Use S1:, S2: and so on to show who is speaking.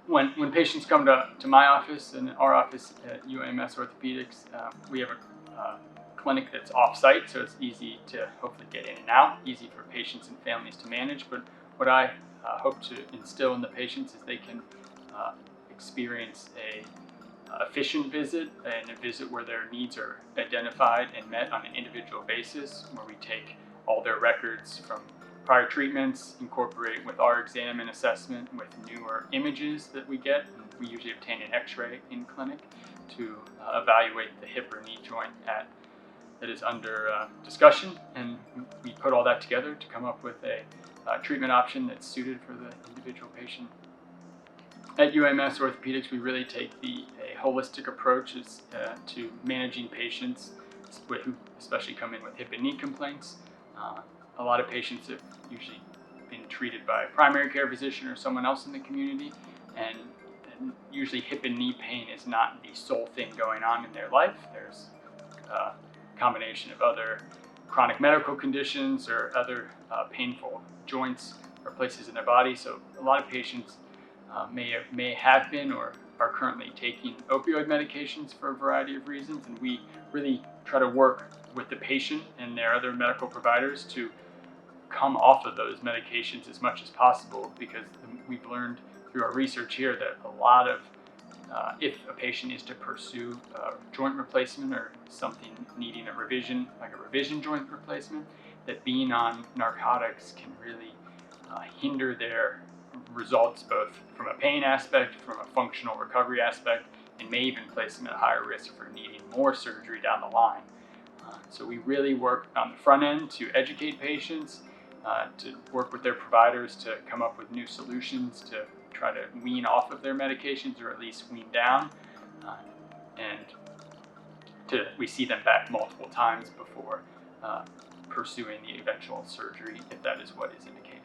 S1: when patients come to my office and our office at UAMS Orthopaedics, we have a clinic that's off-site, so it's easy to hopefully get in and out, easy for patients and families to manage. But what I hope to instill in the patients is they can experience a efficient visit, and a visit where their needs are identified and met on an individual basis, where we take all their records from prior treatments, incorporate with our exam and assessment with newer images that we get. And we usually obtain an x-ray in clinic to evaluate the hip or knee joint that is under discussion, and we put all that together to come up with a treatment option that's suited for the individual patient. At UAMS Orthopaedics, we really take a holistic approach to managing patients who especially come in with hip and knee complaints. A lot of patients have usually been treated by a primary care physician or someone else in the community, and usually hip and knee pain is not the sole thing going on in their life. There's a combination of other chronic medical conditions or other painful joints or places in their body. So a lot of patients may have been or are currently taking opioid medications for a variety of reasons, and we really try to work with the patient and their other medical providers to come off of those medications as much as possible, because we've learned through our research here that a lot of if a patient is to pursue joint replacement or something needing a revision, like a revision joint replacement, that being on narcotics can really hinder their results, both from a pain aspect, from a functional recovery aspect, and may even place them at a higher risk for needing more surgery down the line. So we really work on the front end to educate patients, to work with their providers to come up with new solutions to try to wean off of their medications, or at least wean down, and we see them back multiple times before pursuing the eventual surgery, if that is what is indicated.